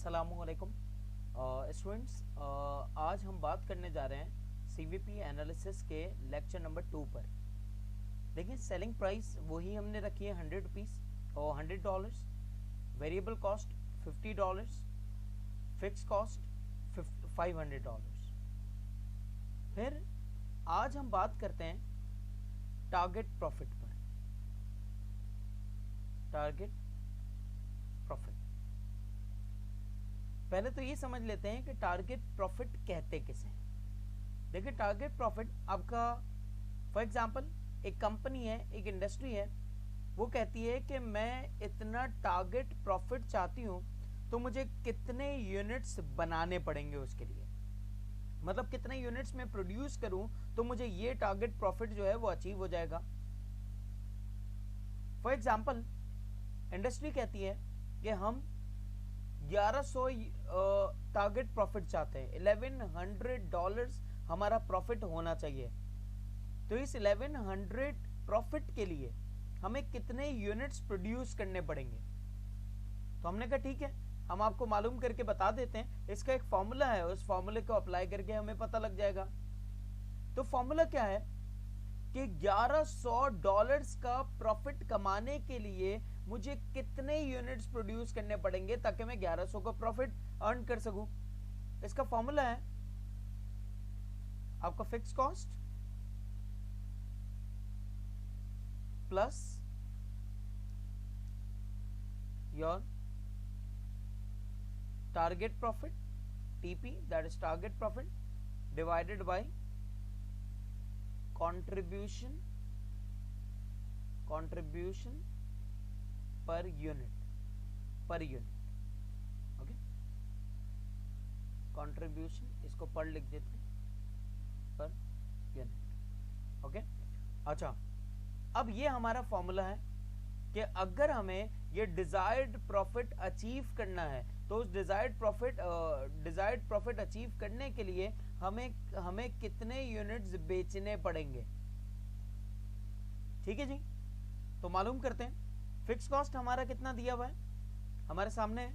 अस्सलामुअलैकुम स्टूडेंट्स, आज हम बात करने जा रहे हैं सीवीपी एनालिसिस के लेक्चर नंबर 2 पर। देखिए, सेलिंग प्राइस वही हमने रखी है ₹100 और $100, वेरिएबल कॉस्ट $50, फिक्स कॉस्ट $500। फिर आज हम बात करते हैं टारगेट प्रॉफिट पर। टारगेट प्रॉफिट, पहले तो ये समझ लेते हैं कि टारगेट प्रॉफिट कहते किसे हैं। देखिए, टारगेट प्रॉफिट आपका, फॉर एग्जांपल, एक कंपनी है, एक इंडस्ट्री है, वो कहती है कि मैं इतना टारगेट प्रॉफिट चाहती हूँ, तो मुझे कितने यूनिट्स बनाने पड़ेंगे उसके लिए, मतलब कितने यूनिट्स में प्रोड्यूस करूं तो मुझे ये टारगेट प्रॉफिट जो है वो अचीव हो जाएगा। फॉर एग्जांपल, इंडस्ट्री कहती है कि हम 1100 टारगेट प्रॉफिट चाहते हैं, $1100 हमारा प्रॉफिट होना चाहिए। तो इस 1100 प्रॉफिट के लिए हमें कितने यूनिट्स प्रोड्यूस करने पड़ेंगे। तो हमने कहा ठीक है, हम आपको मालूम करके बता देते हैं। इसका एक फॉर्मूला है, उस फॉर्मूले को अप्लाई करके हमें पता लग जाएगा। तो फॉर्मूला क्या है कि $1100 का प्रॉफिट कमाने के लिए मुझे कितने यूनिट्स प्रोड्यूस करने पड़ेंगे ताकि मैं 1100 का प्रॉफिट अर्न कर सकूं। इसका फॉर्मूला है आपका fix cost plus your target profit, TP, that is target profit, divided by contribution per unit, okay. Contribution, इसको पर लिख देते हैं, पर यूनिट, ओके। अच्छा, अब ये हमारा फॉर्मूला है कि अगर हमें ये डिजायर्ड प्रॉफिट अचीव करना है तो उस डिजायर्ड प्रॉफिट अचीव करने के लिए हमें कितने यूनिट्स बेचने पड़ेंगे। ठीक है जी, तो मालूम करते हैं। फिक्स कॉस्ट हमारा कितना दिया हुआ है, हमारे सामने है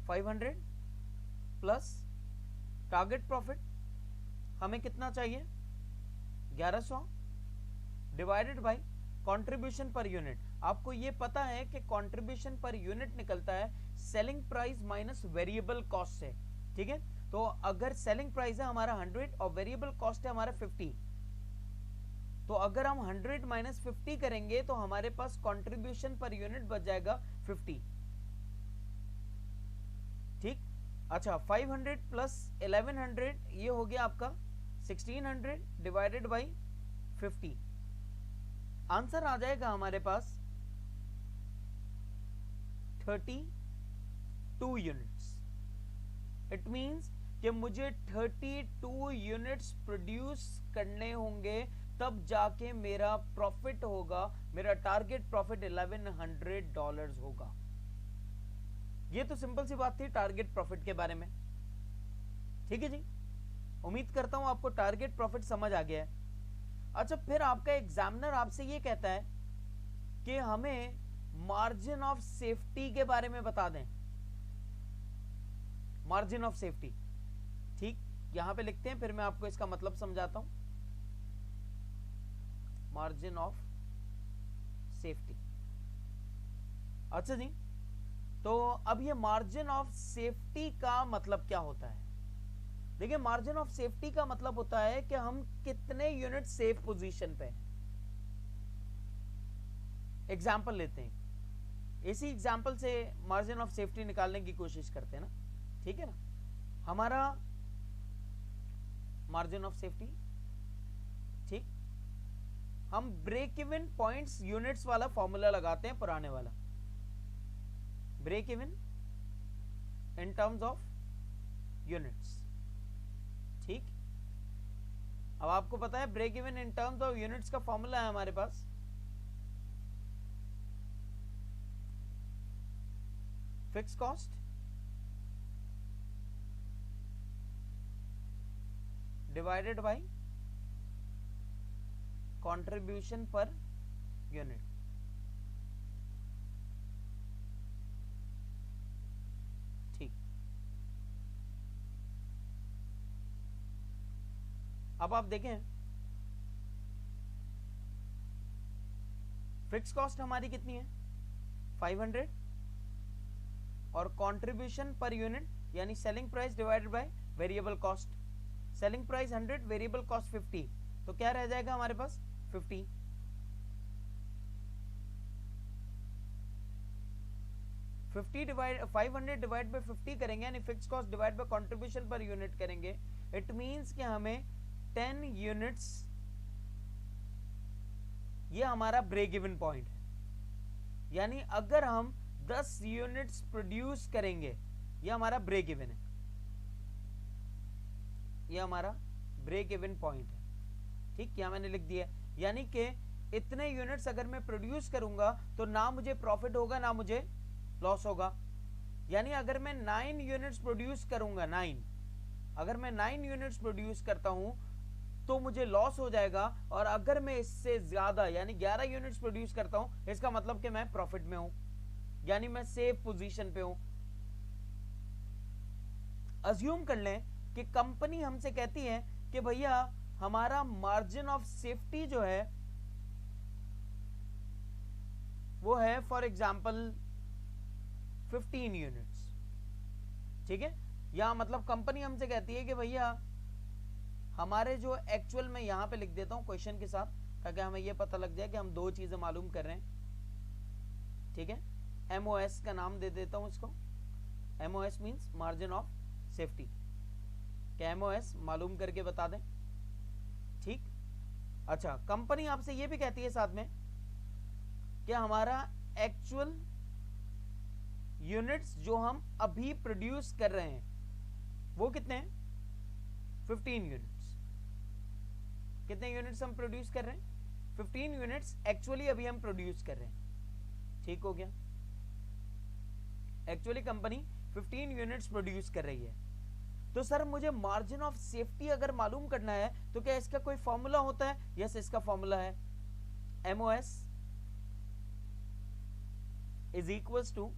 500 प्लस टारगेट प्रॉफिट हमें कितना चाहिए 1100 divided by contribution per unit. आपको ये पता है कि कंट्रीब्यूशन पर यूनिट निकलता है selling price minus variable cost से। ठीक है, तो अगर सेलिंग प्राइस है हमारा 100 और वेरिएबल कॉस्ट है हमारा 50, तो अगर हम 100 माइनस 50 करेंगे तो हमारे पास कंट्रीब्यूशन पर यूनिट बच जाएगा 50। ठीक, अच्छा, 500 प्लस 1100 ये हो गया आपका 1600 डिवाइडेड बाई 50। आंसर आ जाएगा हमारे पास 32 यूनिट्स। इट मींस कि मुझे 32 यूनिट्स प्रोड्यूस करने होंगे, तब जाके मेरा प्रॉफिट होगा, मेरा टारगेट प्रॉफिट $1100 होगा। ये तो सिंपल सी बात थी टारगेट प्रॉफिट के बारे में। ठीक है जी, उम्मीद करता हूं आपको टारगेट प्रॉफिट समझ आ गया है। अच्छा, फिर आपका एग्जामिनर आपसे ये कहता है कि हमें मार्जिन ऑफ सेफ्टी के बारे में बता दें। मार्जिन ऑफ सेफ्टी, ठीक, यहां पे लिखते हैं, फिर मैं आपको इसका मतलब समझाता हूं। मार्जिन ऑफ सेफ्टी, अच्छा जी, तो अब ये मार्जिन ऑफ सेफ्टी का मतलब क्या होता है। देखिए, मार्जिन ऑफ सेफ्टी का मतलब होता है कि हम कितने यूनिट सेफ पोजीशन पे हैं। एग्जाम्पल लेते हैं, इसी एग्जाम्पल से मार्जिन ऑफ सेफ्टी निकालने की कोशिश करते हैं ना। ठीक है ना, हमारा मार्जिन ऑफ सेफ्टी, ठीक, हम ब्रेक इवन पॉइंट्स यूनिट्स वाला फॉर्मूला लगाते हैं, पुराने वाला, break even in terms of units. ठीक, अब आपको पता है break even in terms of units का फॉर्मूला है हमारे पास fix cost divided by contribution per unit. ठीक, अब आप देखें फिक्स कॉस्ट हमारी कितनी है 500 और कंट्रीब्यूशन पर यूनिट यानी selling price divided by variable cost, selling price 100 variable cost 50, तो क्या रह जाएगा हमारे पास 50। 500 डिवाइड बाय 50 करेंगे यानी fix cost divide by contribution per unit करेंगे। इट मींस कि हमें 10 यूनिट्स, ये हमारा ब्रेक इवन पॉइंट है, यानी अगर हम 10 यूनिट्स प्रोड्यूस करेंगे ये हमारा ब्रेक इवन है, ये हमारा ब्रेक इवन पॉइंट है। ठीक, क्या मैंने लिख दिया, यानी कि इतने यूनिट्स अगर मैं प्रोड्यूस करूंगा तो ना मुझे प्रॉफिट होगा ना मुझे लॉस होगा। यानी अगर मैं 9 यूनिट्स प्रोड्यूस करूंगा, 9, अगर मैं 9 यूनिट्स प्रोड्यूस करता हूं तो मुझे लॉस हो जाएगा, और अगर मैं इससे ज्यादा यानी 11 यूनिट्स प्रोड्यूस करता हूं इसका मतलब कि मैं प्रॉफिट में हूं, यानी मैं सेफ पोजीशन पे हूं। अज्यूम कर लें कि कंपनी हमसे कहती है कि भैया हमारा मार्जिन ऑफ सेफ्टी जो है वो है फॉर एग्जांपल 15 यूनिट्स। ठीक है, या मतलब कंपनी हमसे कहती है कि भैया हमारे जो एक्चुअल में यहां पे लिख देता हूं क्वेश्चन के साथ ताकि हमें यह पता लग जाए कि हम दो चीजें मालूम कर रहे हैं। ठीक है, एमओएस का नाम दे देता हूं इसको, MOS means margin of safety, क्या एमओएस मालूम करके बता दें। ठीक, अच्छा, कंपनी आपसे यह भी कहती है साथ में कि हमारा एक्चुअल यूनिट्स जो हम अभी प्रोड्यूस कर रहे हैं वो कितने हैं 15 यूनिट्स। कितने यूनिट्स हम प्रोड्यूस कर रहे हैं 15 यूनिट्स एक्चुअली अभी हम प्रोड्यूस कर रहे हैं। ठीक हो गया, एक्चुअली कंपनी 15 यूनिट्स प्रोड्यूस कर रही है। तो सर मुझे मार्जिन ऑफ सेफ्टी अगर मालूम करना है तो क्या इसका कोई फॉर्मूला होता है? यस, इसका फॉर्मूला है MOS is equals to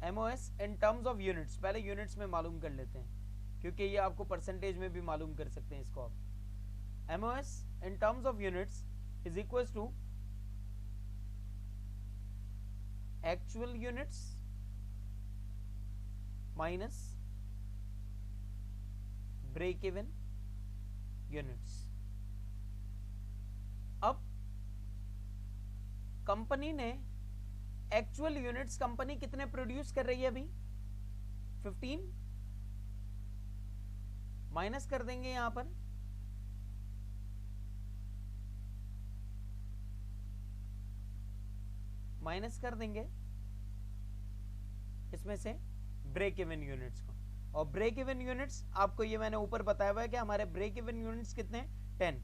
MOS in terms of units. पहले यूनिट्स में मालूम कर लेते हैं क्योंकि ये आपको परसेंटेज में भी मालूम कर सकते हैं इसको आप। MOS in terms of units is equals to actual units minus break even units. अब कंपनी ने एक्चुअल यूनिट्स कंपनी कितने प्रोड्यूस कर रही है अभी 15, माइनस कर देंगे यहां पर माइनस कर देंगे इसमें से ब्रेक इवन यूनिट्स को, और ब्रेक इवन यूनिट्स आपको ये मैंने ऊपर बताया हुआ है कि हमारे ब्रेक इवन यूनिट्स कितने 10।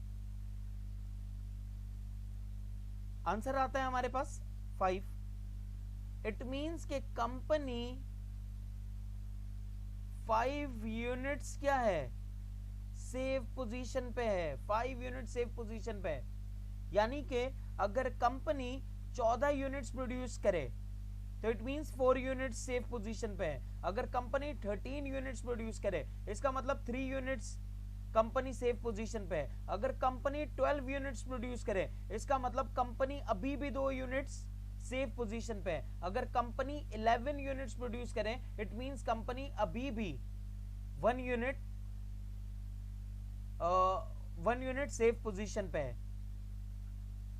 आंसर आता है हमारे पास 5। इट मींस के कंपनी 5 यूनिट्स क्या है सेफ पोजीशन पे है, 5 यूनिट सेफ पोजीशन पे है। यानी कि अगर कंपनी 14 यूनिट्स प्रोड्यूस करे तो it means 4 units safe position पे है। अगर कंपनी 13 यूनिट्स प्रोड्यूस करे इसका मतलब 3 यूनिट्स कंपनी सेफ पोजीशन पे है। अगर कंपनी 12 यूनिट्स प्रोड्यूस करे इसका मतलब कंपनी अभी भी 2 यूनिट्स सेफ पोजीशन पे है। अगर कंपनी 11 यूनिट्स प्रोड्यूस करे इट मींस कंपनी अभी भी 1 यूनिट सेफ पोजीशन पे है।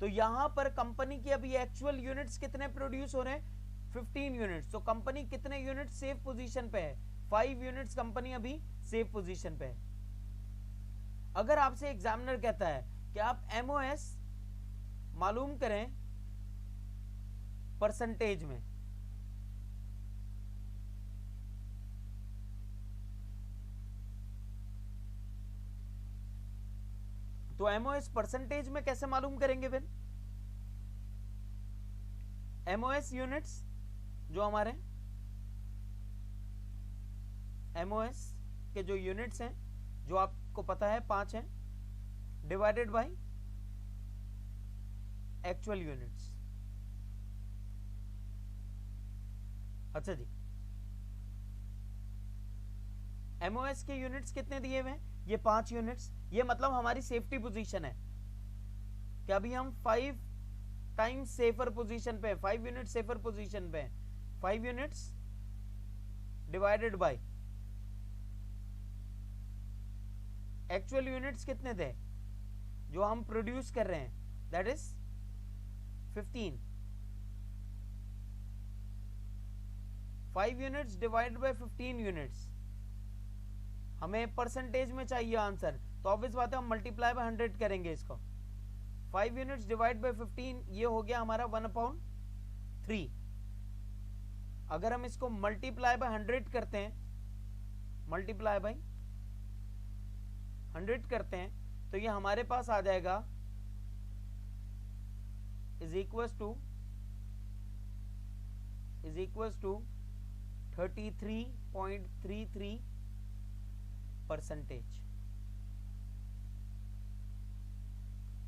तो यहां पर कंपनी की अभी एक्चुअल यूनिट्स कितने प्रोड्यूस हो रहे हैं 15 यूनिट्स। तो कंपनी कितने यूनिट सेफ पोजीशन पे है 5 यूनिट्स कंपनी अभी सेफ पोजीशन पे है। अगर आपसे एग्जामिनर कहता है कि आप एमओएस मालूम करें परसेंटेज में, तो एमओएस परसेंटेज में कैसे मालूम करेंगे फिर? एमओएस यूनिट्स जो हमारे एमओएस के जो यूनिट्स हैं जो आपको पता है 5 हैं डिवाइडेड बाय एक्चुअल यूनिट्स। अच्छा जी, एमओएस के यूनिट्स कितने दिए हुए हैं? ये 5 यूनिट्स। ये मतलब हमारी सेफ्टी पोजीशन है कि अभी हम 5 टाइम्स सेफर पोजीशन पे, 5 यूनिट सेफर पोजीशन पे, 5 units divided by actual units कितने थे जो हम प्रोड्यूस कर रहे हैं, that is 15। 5 units divided by 15 units, हमें परसेंटेज में चाहिए आंसर, तो ऑब्वियस बात है हम मल्टीप्लाई बाय 100 करेंगे इसको। 5 यूनिट्स डिवाइड बाय 15, ये हो गया हमारा 1/3। अगर हम इसको मल्टीप्लाई बाय 100 करते हैं, मल्टीप्लाई बाय 100 करते हैं, तो ये हमारे पास आ जाएगा is equals to 33.33%।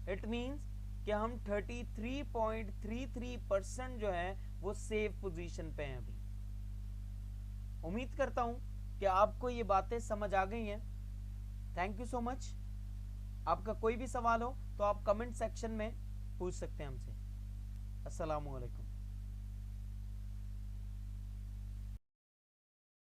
It means कि हम 33.33% जो है वो सेफ पोजीशन पे हैं अभी। उम्मीद करता हूं कि आपको ये बातें समझ आ गई हैं। Thank you so much. आपका कोई भी सवाल हो तो आप कमेंट सेक्शन में पूछ सकते हैं हमसे। अस्सलाम वालेकुम।